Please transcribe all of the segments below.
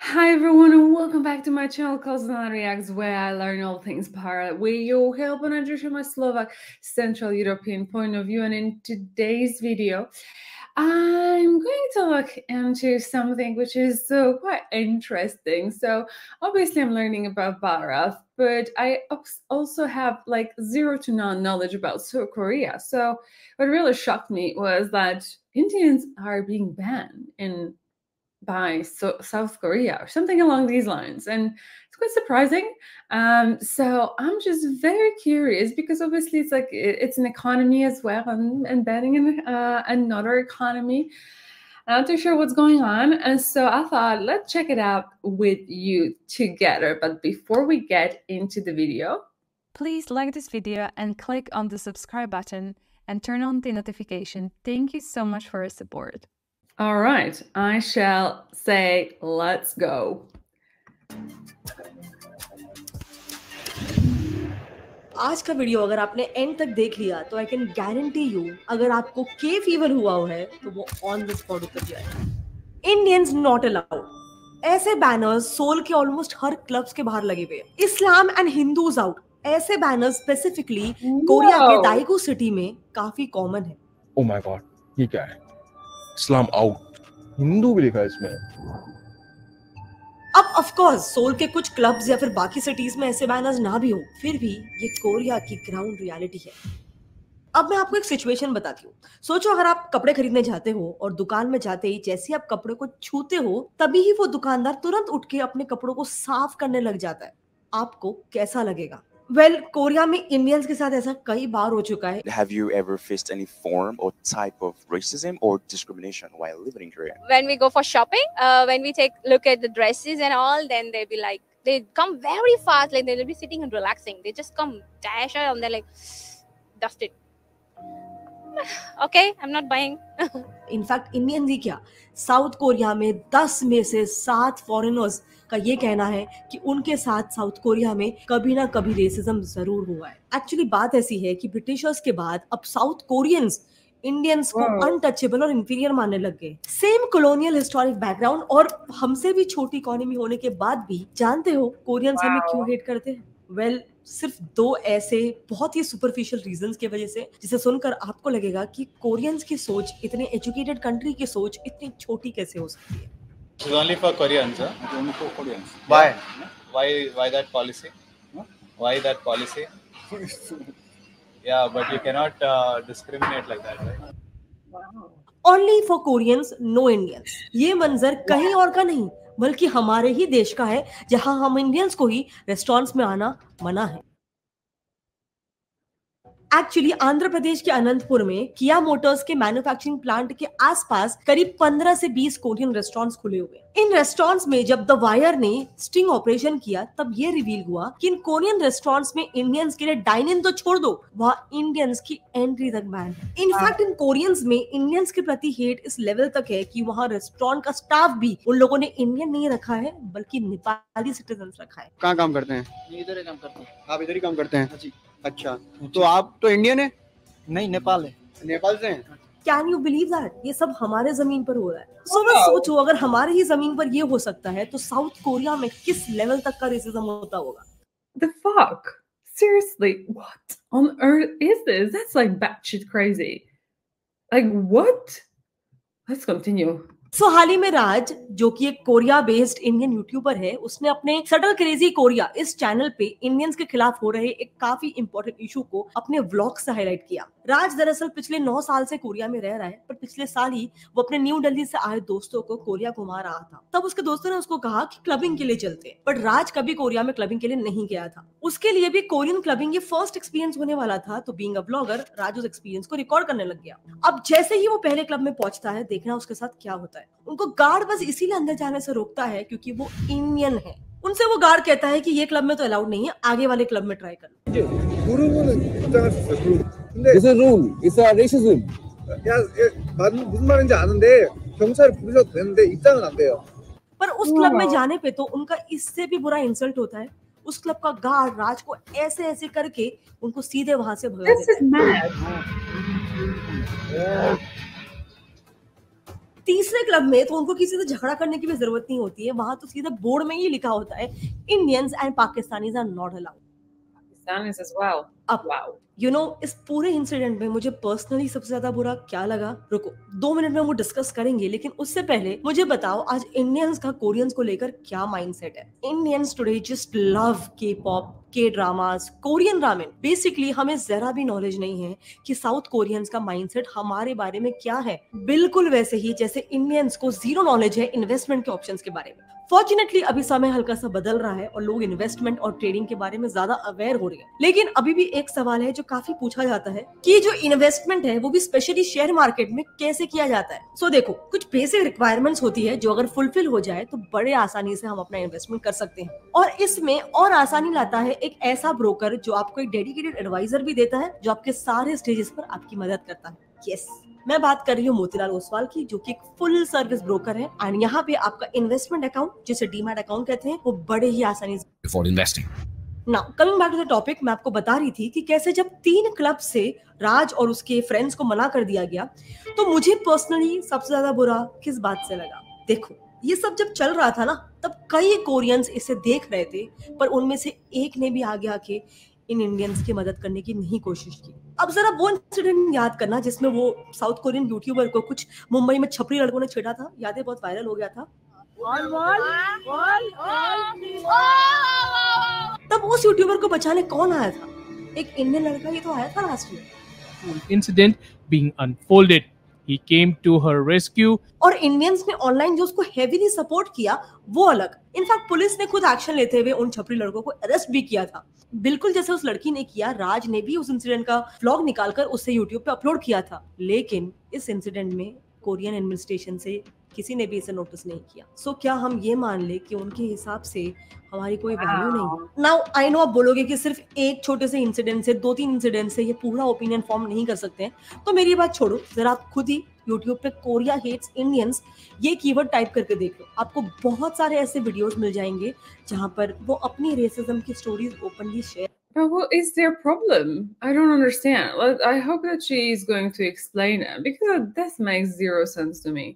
Hi everyone and welcome back to my channel Kozana Reacts, where I learn all things para with your help and I share my Slovak Central European point of view. And in today's video I'm going to look into something which is quite interesting. So obviously I'm learning about Bharat, but I also have like zero to none knowledge about South Korea. So what really shocked me was that Indians are being banned in by South Korea or something along these lines. And it's quite surprising. So I'm just very curious because obviously it's like it's an economy as well and betting in another economy. I'm not too sure what's going on. And so I thought, let's check it out with you together. But before we get into the video, please like this video and click on the subscribe button and turn on the notification. Thank you so much for your support. All right, I shall say, let's go. आज का video अगर आपने and तक देख लिया तो I can guarantee you अगर आपको के फीवर हुआ है तो वो ऑन द स्पॉट उतर जाएगा। इंडियंस नॉट अलाउड, ऐसे बैनर्स सोल के ऑलमोस्ट हर क्लब्स के बाहर लगे हुए हैं। इस्लाम एंड हिंदूज आउट, ऐसे बैनर्स स्पेसिफिकली कोरिया के दाइगू सिटी में काफी कॉमन है। ओह माय गॉड, ये क्या है? इस्लाम आउट, हिंदू भी लिखा है इसमें। अब ऑफ कोर्स सोल के कुछ क्लब्स या फिर बाकी सिटीज में ऐसे बैनर्स ना भी हो, फिर भी ये कोरिया की ग्राउंड रियलिटी है। अब मैं आपको एक सिचुएशन बताती हूँ। सोचो अगर आप कपड़े खरीदने जाते हो और दुकान में जाते ही जैसे ही आप कपड़े को छूते हो तभी ही वो दुकानदार तुरंत उठ के अपने कपड़ों को साफ करने लग जाता है, आपको कैसा लगेगा? वेल, कोरिया में इंडियंस के साथ ऐसा कई बार हो चुका है। Have you ever faced any form or type of racism or discrimination while living in Korea? When we go for shopping, when we look at the dresses and all, then they'll be like, they come very fast, like they'll be sitting and relaxing. They just come dash out and they're like, dust it. Okay, I'm not buying. In fact Indians ही क्या, South Korea में 10 में से 7 foreigners का ये कहना है कि उनके साथ साउथ कोरिया में कभी ना कभी रेसिज्म जरूर हुआ है। एक्चुअली बात ऐसी है कि ब्रिटिशर्स के बाद अब साउथ कोरियंस इंडियंस को अनटचेबल और इंफीरियर मानने लग गए। सेम कॉलोनियल हिस्टोरिक बैकग्राउंड और हमसे भी छोटी इकोनॉमी होने के बाद भी जानते हो कोरियंस हमें क्यों हेट करते हैं? वेल, सिर्फ 2 ऐसे बहुत ही सुपरफिशियल रीजंस की वजह से जिसे सुनकर आपको लगेगा कि कोरियंस की सोच, इतने एजुकेटेड कंट्री की सोच इतनी छोटी कैसे हो सकती है। It's only for Koreans, huh? It's only for Koreans. Why? Why that policy? Huh? Why that policy? Yeah, but you cannot discriminate like that, right? wow. Only for Koreans, no Indians। ये मंजर कहीं और का नहीं बल्कि हमारे ही देश का है, जहां हम इंडियंस को ही रेस्टोरेंट्स में आना मना है। एक्चुअली आंध्र प्रदेश के अनंतपुर में किया मोटर्स के मैन्युफैक्चरिंग प्लांट के आसपास करीब 15 से 20 कोरियन रेस्टोरेंट्स खुले हुए। इन रेस्टोरेंट्स में जब द वायर ने स्टिंग ऑपरेशन किया तब ये रिवील हुआ कि इन कोरियन रेस्टोरेंट्स में इंडियंस के लिए डाइन इन तो छोड़ दो, वहाँ इंडियंस की एंट्री तक बैन है। इनफैक्ट इन कोरियंस में इंडियंस के प्रति हेट इस लेवल तक है कि वहाँ रेस्टोरेंट का स्टाफ भी उन लोगों ने इंडियन नहीं रखा है बल्कि नेपाली सिटीजन रखा है। कहाँ काम करते हैं? इधर ही काम करते हैं। आप इधर ही काम करते हैं? जी। अच्छा, तो आप तो इंडियन है? नहीं, नेपाल है। नेपाल से हैं? Can you believe that? ये सब हमारे जमीन पर हो रहा है। सो बस सोचो अगर हमारे ही जमीन पर ये हो सकता है तो साउथ कोरिया में किस लेवल तक का रेसिज्म होता होगा। The fuck? Seriously, what on earth is this? That's like batshit crazy. Like what? Let's continue. सो हाल ही में राज, जो कि एक कोरिया बेस्ड इंडियन यूट्यूबर है, उसने अपने सटल क्रेजी कोरिया इस चैनल पे इंडियंस के खिलाफ हो रहे एक काफी इंपॉर्टेंट इशू को अपने व्लॉग से हाईलाइट किया। राज दरअसल पिछले 9 साल से कोरिया में रह रहा है, पर पिछले साल ही वो अपने न्यू दिल्ली से आए दोस्तों को कोरिया घुमा रहा था। तब उसके दोस्तों ने उसको कहा कि क्लबिंग के लिए चलते हैं, बट राज कभी कोरिया में क्लबिंग के लिए नहीं गया था। उसके लिए भी कोरियन क्लबिंग ये फर्स्ट एक्सपीरियंस होने वाला था, तो बीइंग अ ब्लॉगर राज उस एक्सपीरियंस को रिकॉर्ड करने लग गया। अब जैसे ही वो पहले क्लब में पहुंचता है, देखना उसके साथ क्या होता है। उनको गार्ड बस इसीलिए अंदर जाने से रोकता है क्योंकि वो इंडियन है। उनसे वो गार्ड कहता है कि ये क्लब में तो अलाउड नहीं है, आगे वाले क्लब में ट्राई कर लो। It's a rule. It's a racism. 야, 무슨 말인지 아는데 경찰 부르셔도 되는데 입장은 안 돼요. पर उस क्लब में जाने पे तो उनका इससे भी बुरा इंसल्ट होता है। उस क्लब का गार्ड राज को ऐसे ऐसे करके उनको सीधे वहां से भगा देता है। तीसरे क्लब में तो उनको किसी से झगड़ा करने की भी जरूरत नहीं होती है, वहां तो सीधा बोर्ड में ही लिखा होता है Indians and Pakistanis are not allowed. Pakistanis as well. अब Wow. इस पूरे इंसिडेंट में मुझे पर्सनली सबसे ज्यादा बुरा क्या लगा, रुको 2 मिनट में वो डिस्कस करेंगे, लेकिन उससे पहले मुझे बताओ आज इंडियंस का कोरियंस को लेकर क्या माइंडसेट है। इंडियंस टुडे जस्ट लव के पॉप, के ड्रामास, कोरियन रामेन। बेसिकली हमें जरा भी नॉलेज नहीं है कि साउथ कोरियंस का माइंडसेट हमारे बारे में क्या है, बिल्कुल वैसे ही जैसे इंडियंस को जीरो नॉलेज है इन्वेस्टमेंट के ऑप्शंस के बारे में। फॉर्चुनेटली अभी समय हल्का सा बदल रहा है और लोग इन्वेस्टमेंट और ट्रेडिंग के बारे में ज्यादा अवेयर हो रहे हैं, लेकिन अभी भी एक सवाल है जो काफी पूछा जाता है कि जो इन्वेस्टमेंट है वो भी स्पेशली शेयर मार्केट में कैसे किया जाता है। सो देखो, कुछ बेसिक रिक्वायरमेंट्स होती है जो अगर फुलफिल हो जाए तो बड़े आसानी से हम अपना इन्वेस्टमेंट कर सकते हैं, और इसमें और आसानी लाता है एक ऐसा ब्रोकर जो आपको एक डेडिकेटेड एडवाइजर भी देता है, जो आपके सारे स्टेजेस पर आपकी मदद करता है। यस, मैं बात कर रही हूँ मोतीलाल ओसवाल की, जो कि एक फुल सर्विस ब्रोकर है, एंड यहाँ पे आपका इन्वेस्टमेंट अकाउंट, जिसे डीमैट अकाउंट कहते हैं, वो बड़े ही आसानी से before investing. Now coming back to the topic, मैं आपको बता रही थी कि कैसे जब 3 क्लब से राज और उसके फ्रेंड्स को मना कर दिया गया, तो मुझे पर्सनली सबसे ज्यादा बुरा किस बात से लगा। देखो, ये सब जब चल रहा था ना, तब कई कोरियंस इसे देख रहे थे, पर उनमें से एक ने भी आगे आके इन इंडियंस की मदद करने की नहीं कोशिश की। अब जरा वो इंसिडेंट याद करना जिसमें वो साउथ कोरियन यूट्यूबर को कुछ मुंबई में छपरी लड़कों ने छेड़ा था, याद है, बहुत वायरल हो गया था। तब उस यूट्यूबर को बचाने कौन आया था? एक इंडियन लड़का ही तो आया था लास्ट में। Incident being unfolded, he came to her rescue. और इंडियंस ने ऑनलाइन जो उसको हेवीली सपोर्ट किया वो अलग। इनफैक्ट पुलिस ने खुद एक्शन लेते हुए उन छपरी लड़कों को अरेस्ट भी किया था, बिल्कुल जैसे उस लड़की ने किया। राज ने भी उस इंसिडेंट का व्लॉग निकालकर उसे यूट्यूब पे अपलोड किया था, लेकिन इस इंसिडेंट में कोरियन एडमिनिस्ट्रेशन से किसी ने भी इसे नोटिस नहीं किया। सो क्या हम ये मान ले कि उनके हिसाब से हमारी कोई वैल्यू नहीं? नाउ आई नो आप बोलोगे कि सिर्फ एक छोटे से इंसिडेंट से, 2-3 इंसिडेंट से ये पूरा ओपिनियन फॉर्म नहीं कर सकते हैं, तो मेरी बात छोड़ो, जरा आप खुद ही यूट्यूब पे कोरिया हेट्स इंडियंस ये कीवर्ड टाइप करके देख लो। आपको बहुत सारे ऐसे वीडियोस मिल जाएंगे जहां पर वो अपनी रेसिज्म की stories openly share. But what is their problem? I don't understand. Like, I hope that she is going to explain it, because this makes zero sense to me.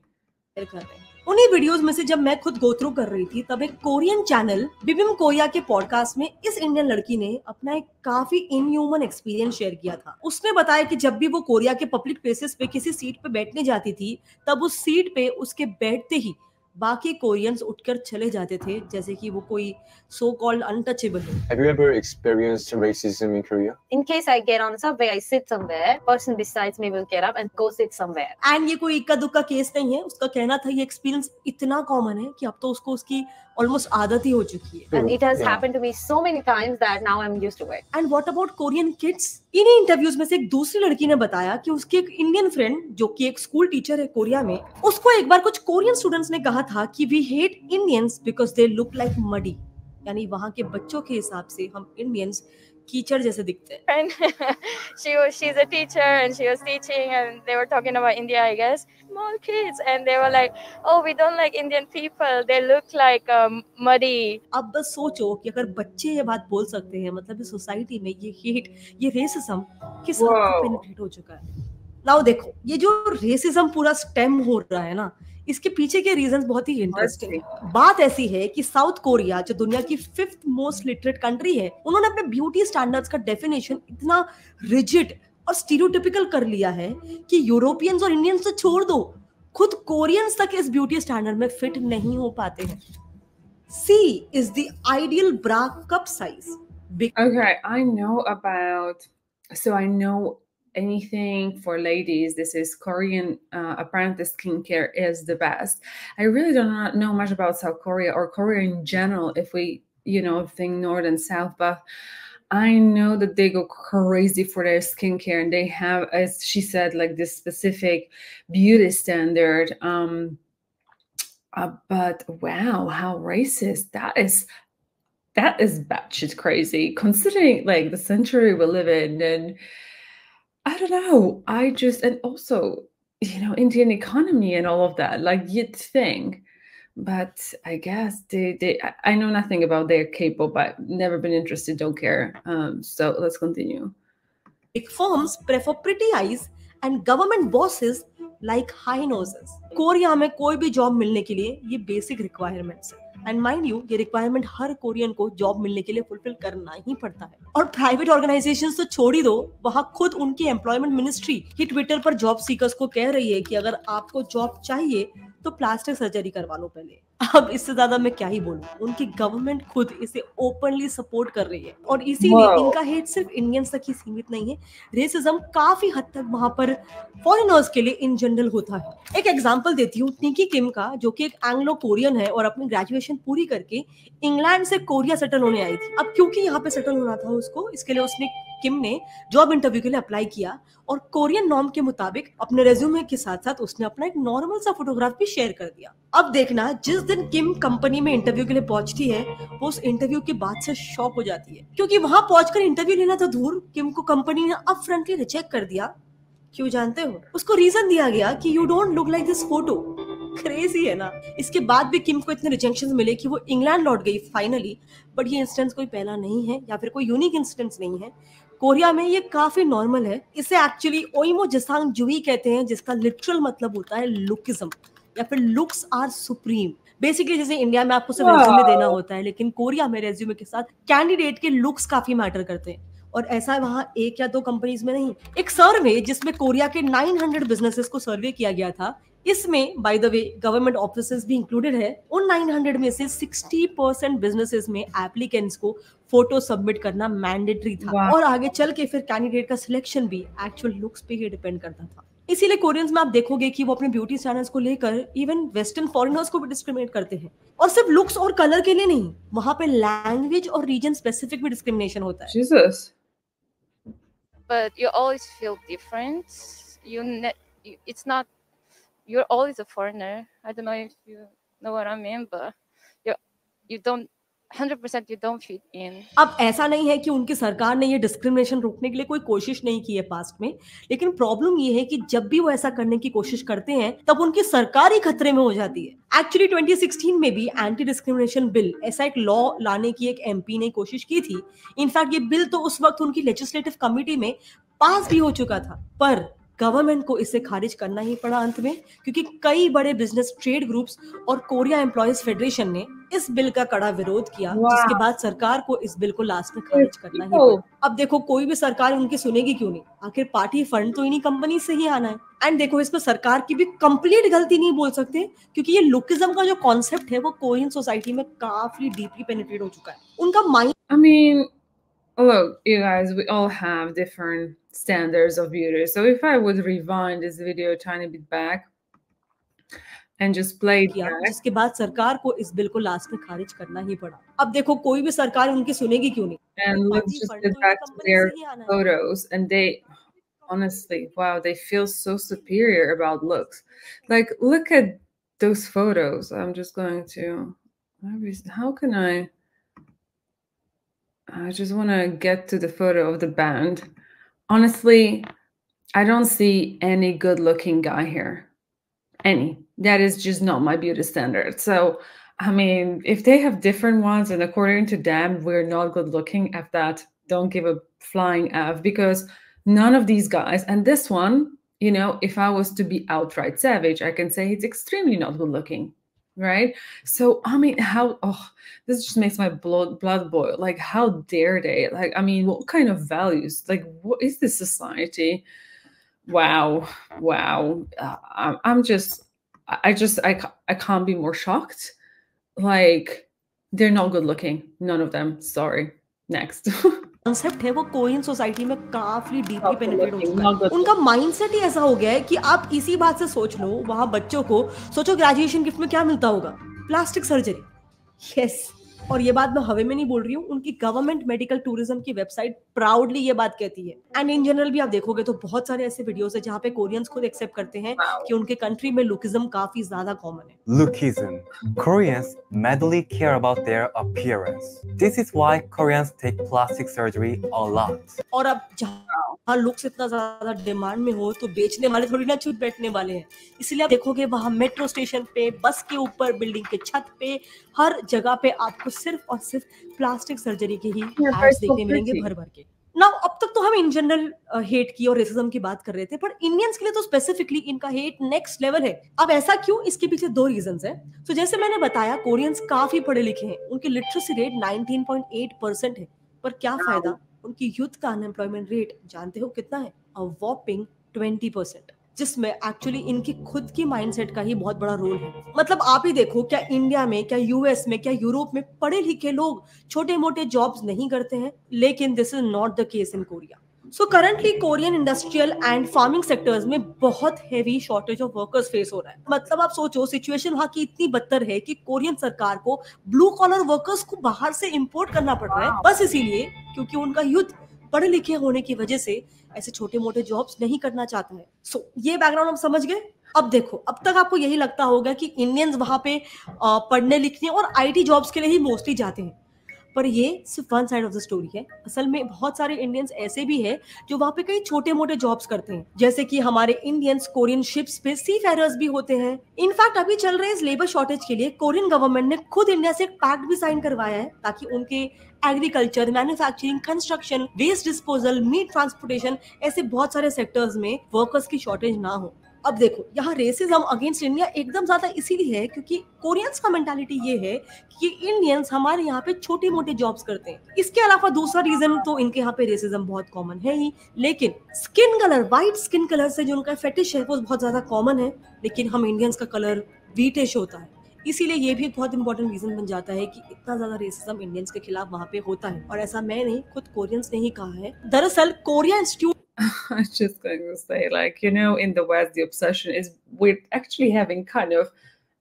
उन्हीं वीडियोस में से जब मैं खुद गो थ्रू कर रही थी, तब एक कोरियन चैनल बिबिम कोरिया के पॉडकास्ट में इस इंडियन लड़की ने अपना एक काफी इनह्यूमन एक्सपीरियंस शेयर किया था। उसने बताया कि जब भी वो कोरिया के पब्लिक प्लेसेस पे किसी सीट पे बैठने जाती थी, तब उस सीट पे उसके बैठते ही बाकी कोरियंस उठकर चले जाते थे, जैसे कि वो कोई सो कॉल्ड अनटचेबल हो। Have you ever experienced racism in Korea? In case I get on a subway, I sit somewhere. Person besides me will get up and go sit somewhere. And ये कोई इक्का दुक्का case नहीं है। उसका कहना था ये एक्सपीरियंस इतना कॉमन है कि अब तो उसको उसकी ऑलमोस्ट आदत ही हो चुकी है। And it has happened to me so many times that now I'm used to it. And what about Korean kids? इन्हीं इंटरव्यूज में से एक दूसरी लड़की ने बताया कि उसकी एक इंडियन फ्रेंड, जो कि एक स्कूल टीचर है कोरिया में, उसको एक बार कुछ कोरियन स्टूडेंट्स ने कहा था कि we hate Indians because they look like muddy, यानी वहां के बच्चों के हिसाब से हम इंडियंस कीचड़ जैसे दिखते हैं। And she's a teacher and she was teaching and they were talking about India, I guess. Small kids and they were like, oh, we don't like Indian people. They look like muddy. अब बस सोचो कि अगर बच्चे ये बात बोल सकते हैं, मतलब इस सोसाइटी में ये हेट, ये रेसिज्म किस हद तक पेनिट्रेट हो चुका है। नाउ देखो, ये जो रेसिज्म पूरा स्टेम हो रहा है ना, इसके पीछे के रीजंस बहुत ही इंटरेस्टिंग है। बात ऐसी है कि साउथ कोरिया, जो दुनिया की 5th मोस्ट लिटरेट कंट्री है, उन्होंने अपने ब्यूटी स्टैंडर्ड्स का डेफिनेशन इतना रिजिड और स्टीरियोटिपिकल कर लिया है कि यूरोपियंस और इंडियंस तो छोड़ दो, खुद कोरियंस तक इस ब्यूटी स्टैंडर्ड में फिट नहीं हो पाते हैं। C is the ideal bra cup size. Okay, I know about, so I know anything for ladies. This is Korean, apparently skincare is the best. I really do not know much about South Korea or Korea in general, if we, think north and south, but I know that they go crazy for their skincare and they have, as she said, like this specific beauty standard. But wow, how racist that is. That is batshit crazy, considering like the century we live in. And I don't know. And also, Indian economy and all of that, like you'd think, but I guess I know nothing about their K-pop, but never been interested, don't care. So let's continue. Big firms prefer pretty eyes and government bosses like high noses. Korea में कोई भी job मिलने के लिए ये basic requirements है, and mind you ये requirement हर Korean को जॉब मिलने के लिए फुलफिल करना ही पड़ता है। और प्राइवेट ऑर्गेनाइजेशंस तो छोड़ ही दो, वहां खुद उनकी एम्प्लॉयमेंट मिनिस्ट्री ही ट्विटर पर जॉब सीकर्स को कह रही है कि अगर आपको जॉब चाहिए तो प्लास्टिक सर्जरी करवा लो पहले। अब इससे ज्यादा मैं क्या ही बोलूं, उनकी गवर्नमेंट खुद इसे ओपनली सपोर्ट कर रही है। और इसीलिए इनका हेट सिर्फ इंडियंस तक ही सीमित नहीं है, रेसिज्म काफी हद तक वहां पर फॉरेनर्स के लिए इन जनरल होता है। एक एग्जांपल देती हूँ निकी किम का, जो कि एक एंग्लो कोरियन है और अपनी ग्रेजुएशन पूरी करके इंग्लैंड से कोरिया सेटल होने आई थी। अब क्योंकि यहाँ पे सेटल होना था उसको, इसके लिए उसने किम ने जॉब इंटरव्यू के लिए अप्लाई किया और कोरियन नॉर्म के मुताबिक अपने रेज्यूमे के साथ साथ उसने अपना एक नॉर्मल सा फोटोग्राफ भी शेयर कर दिया। अब देखना, जिस दिन किम कंपनी में इंटरव्यू के लिए पहुंचती है, वो उस इंटरव्यू के बाद से शॉक हो जाती है, क्योंकि वहां पहुंचकर इंटरव्यू लेना तो दूर, किम को कंपनी ने अप फ्रंटली रिजेक्ट कर दिया। क्यों जानते हो? उसको रीजन दिया गया कि you don't look like this photo. Crazy है ना। इसके बाद भी किम को इतने रिजेक्शंस मिले कि वो इंग्लैंड लौट गई फाइनली। बट ये इंसिडेंस कोई पहला नहीं है या फिर कोई यूनिक इंसिडेंस नहीं है, कोरिया में ये काफी नॉर्मल है। इसे एक्चुअली ओइमो जिसांग जुई कहते हैं, जिसका लिटरल मतलब होता है लुकिज्म या फिर लुक्स आर सुप्रीम। बेसिकली जैसे इंडिया में आपको सिर्फ रेज्यूमे देना होता है, लेकिन कोरिया में रेज्यूमे के साथ कैंडिडेट के लुक्स काफी मैटर करते हैं। और ऐसा वहां एक या दो कंपनीज में नहीं, एक सर्वे जिसमें कोरिया के 900 बिजनेसेस को सर्वे किया गया था, इसमें by the way government offices भी इंक्लूडेड है। उन 900 में से 60% बिजनेसेस में एप्लीकेंट्स को फोटो सबमिट करना मैंडेटरी था। और आगे चल के फिर कैंडिडेट का सिलेक्शन भी एक्चुअल लुक्स पे ही डिपेंड करता था। इसीलिए कोरियंस में आप देखोगे कि वो अपने ब्यूटी स्टैंडर्ड्स को लेकर इवन वेस्टर्न फॉरेनर्स को भी डिस्क्रिमिनेट करते हैं। और सिर्फ लुक्स और कलर के लिए नहीं, वहां पे लैंग्वेज और रीजन स्पेसिफिक भी डिस्क्रिमिनेशन होता है। Jesus. But you always feel different. It's not. You're always a foreigner. I don't know if you know what I mean, but you don't 100% you don't fit in. अब ऐसा नहीं है कि उनकी सरकार ने ये डिस्क्रिमिनेशन रोकने के लिए कोई कोशिश नहीं की है पास्ट में, लेकिन प्रॉब्लम ये है कि जब भी वो ऐसा करने की कोशिश करते हैं तब उनकी सरकार ही खतरे में हो जाती है। एक्चुअली 2016 में भी एंटी डिस्क्रिमिनेशन बिल, ऐसा एक लॉ लाने की एक एमपी ने कोशिश की थी। इनफैक्ट ये बिल तो उस वक्त उनकी लेजिस्लेटिव कमिटी में पास भी हो चुका था, पर गवर्नमेंट को इसे खारिज करना ही पड़ा अंत में, क्योंकि कई बड़े बिजनेस ट्रेड ग्रुप्स और कोरिया एम्प्लॉयज फेडरेशन ने इस बिल का कड़ा विरोध किया, जिसके बाद सरकार को इस बिल को लास्ट में खारिज करना ही पड़ा। अब देखो, कोई भी सरकार उनकी सुनेगी क्यों नहीं, आखिर पार्टी फंड तो इन्हीं कंपनी से ही आना है। एंड देखो, इसमें सरकार की भी कंप्लीट गलती नहीं बोल सकते, क्योंकि ये लुकिज्म का जो कॉन्सेप्ट है वो कोरियन सोसाइटी में काफी डीपली पेनिट्रेट हो चुका है। उनका mind, I mean, look, you guys, we all have different standards of beauty. So if I would rewind this video a tiny bit back and just play it back, जिसके बाद सरकार को इस bill को लास्ट में खारिज करना ही पड़ा। अब देखो, कोई भी सरकार उनकी सुनेगी क्यों नहीं। and let's just get back to their photos, and they honestly, wow, they feel so superior about looks. Like, look at those photos. I'm just going to, how can I just want to get to the photo of the band. Honestly, I don't see any good looking guy here. Any. That is just not my beauty standard. So, I mean, if they have different ones and according to them, we're not good looking at that, don't give a flying F, because none of these guys, and this one, you know, if I was to be outright savage, I can say it's extremely not good looking. Right? So, I mean, how, this just makes my blood boil. Like, how dare they? Like, I mean, what kind of values? Like, what is this society? Wow. I can't be more shocked. Like, they're not good looking. None of them. Sorry. Next. Concept है वो Korean society में काफी deeply penetrate हो चुका है। उनका mindset ही ऐसा हो गया है कि आप इसी बात से सोच लो, वहां बच्चों को सोचो ग्रेजुएशन गिफ्ट में क्या मिलता होगा, प्लास्टिक सर्जरी। यस, और ये बात मैं हवे में नहीं बोल रही हूँ, उनकी गवर्नमेंट मेडिकल टूरिज्म की वेबसाइट प्राउडली ये बात कहती है। एंड इन जनरल भी आप देखोगे तो बहुत सारे ऐसे वीडियोस है जहाँ पे कोरियंस खुद एक्सेप्ट करते हैं कि उनके कंट्री में लुकिज्म काफी ज्यादा कॉमन है। Lookism. Koreans madly care about their appearance. This is why Koreans take plastic surgery a lot. और अब जहाँ लुक्स इतना ज्यादा डिमांड में हो तो बेचने वाले थोड़ी ना चुप बैठने वाले हैं। इसलिए आप देखोगे वहाँ मेट्रो स्टेशन पे, बस के ऊपर, बिल्डिंग के छत पे, हर जगह पे आपको सिर्फ और सिर्फ प्लास्टिक सर्जरी के ही एड्स देखने मिलेंगे भर भर के। ना अब तक तो हम इन जनरल हेट की और रेसिज्म की बात कर रहे थे, पर इंडियंस के लिए तो स्पेसिफिकली इनका हेट नेक्स्ट लेवल है। अब ऐसा क्यों? इसके पीछे दो रीजंस है। तो जैसे मैंने बताया, कोरियंस काफी पढ़े लिखे हैं, उनकी लिटरेसी रेट 19.8% है, पर क्या फायदा, उनकी यूथ का अनएम्प्लॉयमेंट रेट जानते हो कितना है? अ वॉपिंग 20%, जिसमें एक्चुअली इनकी खुद की माइंडसेट का ही बहुत बड़ा रोल है। मतलब आप ही देखो, क्या इंडिया में, क्या यूएस में, क्या यूरोप में पढ़े लिखे लोग छोटे मोटे जॉब्स नहीं करते हैं? लेकिन this is not the case in Korea. So currently Korean industrial and farming sectors में बहुत heavy shortage of workers face हो रहा है। मतलब आप सोचो, सिचुएशन वहां की इतनी बदतर है कि कोरियन सरकार को ब्लू कॉलर वर्कर्स को बाहर से इंपोर्ट करना पड़ रहा है, बस इसीलिए क्योंकि उनका यूथ पढ़े लिखे होने की वजह से ऐसे छोटे मोटे जॉब्स नहीं करना चाहता है। सो ये बैकग्राउंड हम समझ गए। अब देखो, अब तक आपको यही लगता होगा कि इंडियंस वहां पे पढ़ने लिखने और आईटी जॉब्स के लिए ही मोस्टली जाते हैं, पर ये सिर्फ one side of the story है। असल में बहुत सारे इंडियंस ऐसे भी हैं जो वहां पे कई छोटे मोटे जॉब्स करते हैं, जैसे कि हमारे इंडियंस कोरियन शिप्स पे सी फेरर्स भी होते हैं। इनफैक्ट अभी चल रहे इस लेबर शॉर्टेज के लिए कोरियन गवर्नमेंट ने खुद इंडिया से एक पैक्ट भी साइन करवाया है, ताकि उनके agriculture, manufacturing, construction, waste disposal, meat transportation, ऐसे बहुत सारे सेक्टर्स में वर्कर्स की शॉर्टेज ना हो। अब देखो, यहाँ रेसिज्म अगेंस्ट इंडिया एकदम ज्यादा इसीलिए है क्योंकि कोरियंस का मेंटालिटी ये है कि इंडियंस हमारे यहाँ पे छोटे मोटे जॉब्स करते हैं। इसके अलावा दूसरा रीजन तो इनके यहाँ पे रेसिज्म बहुत कॉमन है ही, लेकिन skin colour, white skin colour से जो उनका फेटिश है वो बहुत ज्यादा कॉमन है। लेकिन हम इंडियंस का कलर व्हीटिश होता है, इसीलिए ये भी एक बहुत इंपॉर्टेंट रीजन बन जाता है कि इतना ज्यादा रेसिज्म इंडियंस के खिलाफ वहाँ पे होता है। और ऐसा मैं नहीं, खुद कोरियंस ने ही कहा है। दरअसल Korea institute I was just going to say, like, you know, in the West, the obsession is with actually having kind of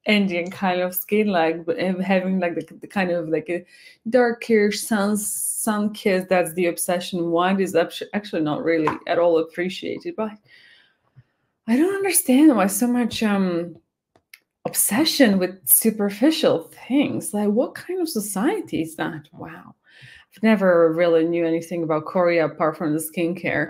Indian kind of skin, like having like the kind of like a dark hair, sun kids. That's the obsession. White is actually not really at all appreciated. But I don't understand why so much obsession with superficial things. Like, what kind of society is that? Wow, I've never really knew anything about Korea apart from the skincare.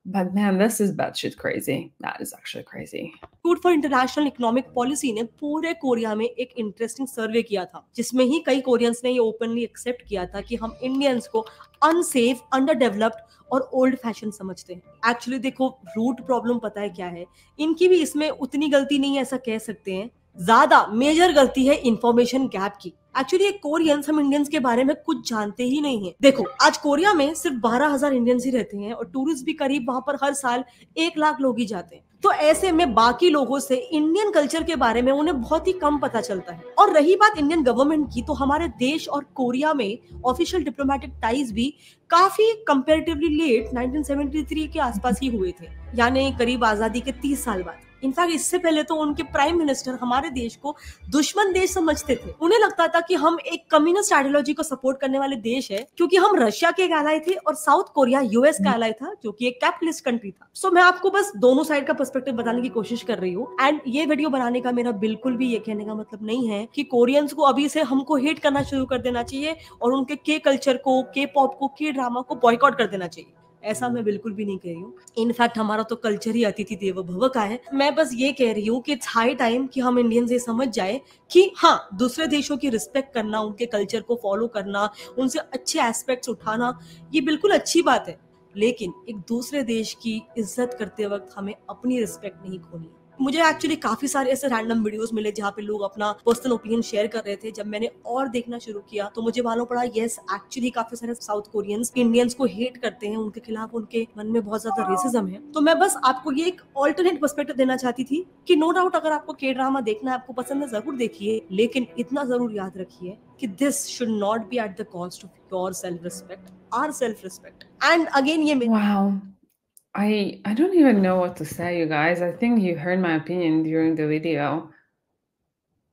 But man, this is batshit crazy. That is actually crazy. Institute for international economic policy ने पूरे Korea में एक interesting सर्वे किया था, जिसमें ही कई Koreans ने ये ओपनली एक्सेप्ट किया था कि हम इंडियंस को अनसेफ, अंडर डेवलप्ड और ओल्ड फैशन समझते हैं। एक्चुअली देखो, रूट प्रॉब्लम पता है क्या है? इनकी भी इसमें उतनी गलती नहीं है, ऐसा कह सकते हैं। ज्यादा मेजर गलती है इंफॉर्मेशन गैप की। एक्चुअली ये कोरियंस हम इंडियंस के बारे में कुछ जानते ही नहीं है। देखो, आज कोरिया में सिर्फ 12,000 इंडियंस ही रहते हैं और टूरिस्ट भी करीब वहां पर हर साल 1 लाख लोग ही जाते हैं। तो ऐसे में बाकी लोगों से इंडियन कल्चर के बारे में उन्हें बहुत ही कम पता चलता है। और रही बात इंडियन गवर्नमेंट की, तो हमारे देश और कोरिया में ऑफिशियल डिप्लोमेटिक टाइज भी काफी कंपैरेटिवली लेट 1973 के आसपास ही हुए थे, यानी करीब आजादी के 30 साल बाद। इनफैक्ट इससे पहले तो उनके प्राइम मिनिस्टर हमारे देश को दुश्मन देश समझते थे। उन्हें लगता था कि हम एक कम्युनिस्ट आइडियोलॉजी को सपोर्ट करने वाले देश है, क्योंकि हम रशिया के एलाय थे और साउथ कोरिया यूएस का एलाय था, जो कि एक कैपिटलिस्ट कंट्री था। सो मैं आपको बस दोनों साइड का पर्सपेक्टिव बताने की कोशिश कर रही हूँ। एंड ये वीडियो बनाने का मेरा बिल्कुल भी ये कहने का मतलब नहीं है कि कोरियंस को अभी से हमको हेट करना शुरू कर देना चाहिए और उनके के कल्चर को, के पॉप को, के ड्रामा को बॉयकॉट कर देना चाहिए। ऐसा मैं बिल्कुल भी नहीं कह रही हूँ। इनफैक्ट हमारा तो कल्चर ही अतिथि देवो भव का है। मैं बस ये कह रही हूँ कि इट्स हाई टाइम कि हम इंडियंस ये समझ जाए कि हाँ, दूसरे देशों की रिस्पेक्ट करना, उनके कल्चर को फॉलो करना, उनसे अच्छे एस्पेक्ट्स उठाना, ये बिल्कुल अच्छी बात है। लेकिन एक दूसरे देश की इज्जत करते वक्त हमें अपनी रिस्पेक्ट नहीं खोनी। मुझे एक्चुअली काफी सारे ऐसे रैंडम वीडियोस मिले जहाँ पे लोग अपना पर्सनल ओपिनियन शेयर कर रहे थे। जब मैंने और देखना शुरू किया तो मुझे मालूम पड़ा, यस, एक्चुअली काफी सारे साउथ कोरियंस इंडियंस को हेट करते हैं, उनके खिलाफ उनके मन में बहुत ज्यादा रेसिज्म है। तो मैं बस आपको ये एक ऑल्टरनेट पर्सपेक्टिव देना चाहती थी कि नो डाउट अगर आपको के ड्रामा देखना है, आपको पसंद है, जरूर देखिए, लेकिन इतना जरूर याद रखिए कि this should not be at the cost of your self respect, our self respect. And again ये Wow. I don't even know what to say, you guys. I think you heard my opinion during the video.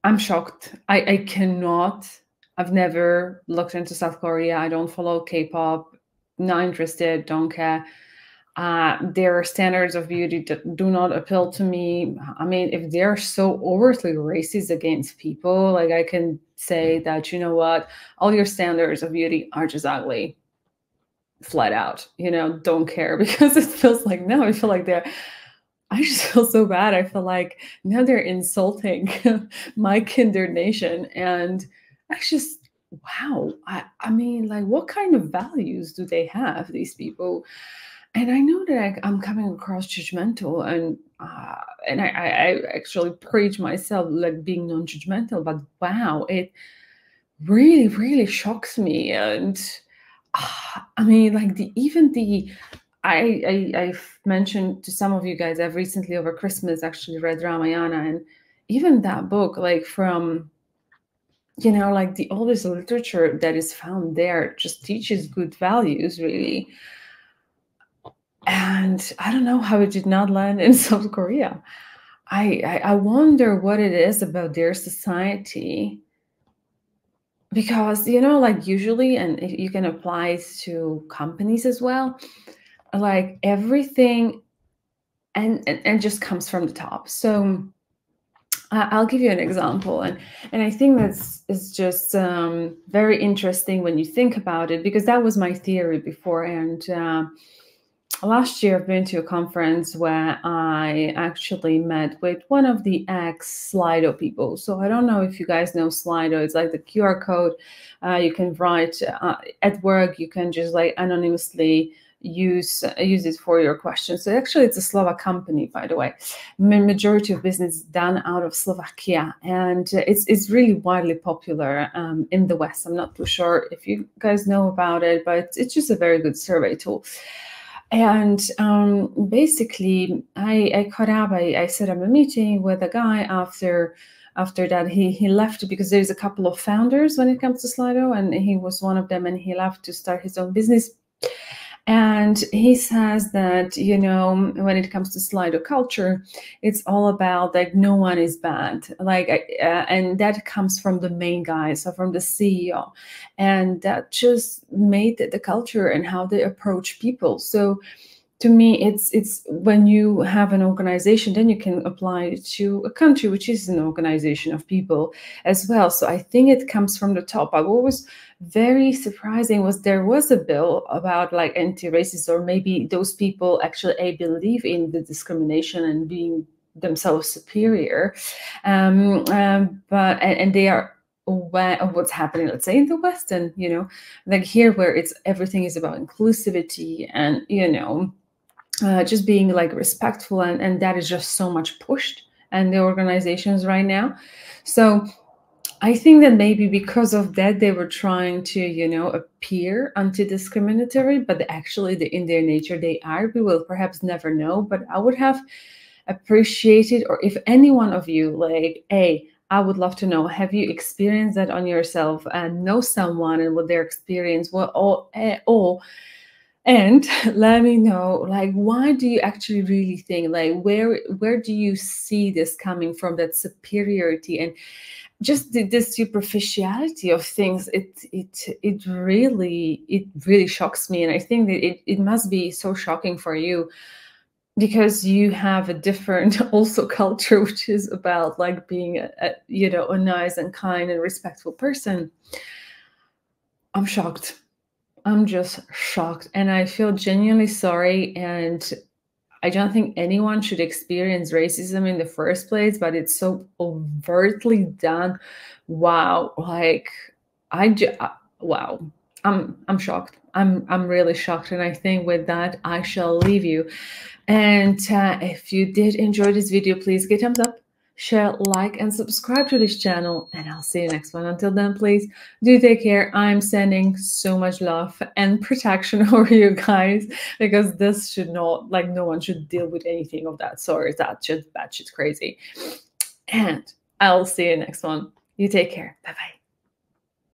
I'm shocked. I cannot. I've never looked into South Korea. I don't follow K-pop. Not interested. Don't care. Their standards of beauty do not appeal to me. I mean, if they're so overtly racist against people, like, I can say that, you know what, all your standards of beauty are just ugly. Flat out, you know, don't care, because it feels like, no, I feel like I just feel so bad. I feel like now they're insulting my kinder nation, and I just wow, I mean, like, what kind of values do they have, these people? And I know that I'm coming across judgmental, and I actually preach myself like being non-judgmental, but wow, it really, really shocks me. And I mean, like I've mentioned to some of you guys, I've recently over Christmas actually read Ramayana, and even that book, like from, you know, like the oldest literature that is found there, just teaches good values, really. And I don't know how it did not land in South Korea. I wonder what it is about their society, because, you know, like usually, and you can apply it to companies as well, like everything and just comes from the top. So I'll give you an example, and I think that's is just very interesting when you think about it, because that was my theory before. And last year I've been to a conference where I actually met with one of the ex-Slido people. So I don't know if you guys know Slido. It's like the QR code. You can write at work. You can just like anonymously use it for your questions. So actually it's a Slovak company, by the way. Majority of business done out of Slovakia, and it's really widely popular in the West. I'm not too sure if you guys know about it, but it's just a very good survey tool. And basically I caught up, I set up a meeting with a guy. After that he left, because there's a couple of founders when it comes to Slido, and he was one of them, and he left to start his own business. And he says that, you know, when it comes to Slido culture, it's all about like no one is bad, like, and that comes from the main guy, so from the CEO, and that just made the culture and how they approach people. So to me, it's when you have an organization, then you can apply it to a country, which is an organization of people as well. So I think it comes from the top. What was very surprising was there was a bill about like anti-racist, or maybe those people actually believe in the discrimination and being themselves superior, but they are aware of what's happening, let's say in the West, and, you know, like here where it's everything is about inclusivity and, you know, just being like respectful, and that is just so much pushed in the organizations right now. So I think that maybe because of that, they were trying to, you know, appear anti-discriminatory, but actually in their nature they are. We will perhaps never know, but I would have appreciated, or if any one of you, like, I would love to know, have you experienced that on yourself and know someone and what their experience was, and let me know, like, why do you actually really think, like, where do you see this coming from, that superiority and just this superficiality of things? It really shocks me, and I think that it must be so shocking for you, because you have a different also culture, which is about like being you know, a nice and kind and respectful person. I'm shocked. I'm just shocked, and I feel genuinely sorry, and I don't think anyone should experience racism in the first place, but it's so overtly done. Wow, like wow. I'm shocked. I'm really shocked, and I think with that I shall leave you. And if you did enjoy this video, please give a thumbs up, share, like, and subscribe to this channel, and I'll see you next one. Until then, please do take care. I'm sending so much love and protection over you guys, because this should not, like, no one should deal with anything of that sort. That's just batshit crazy. And I'll see you next one. You take care. Bye-bye.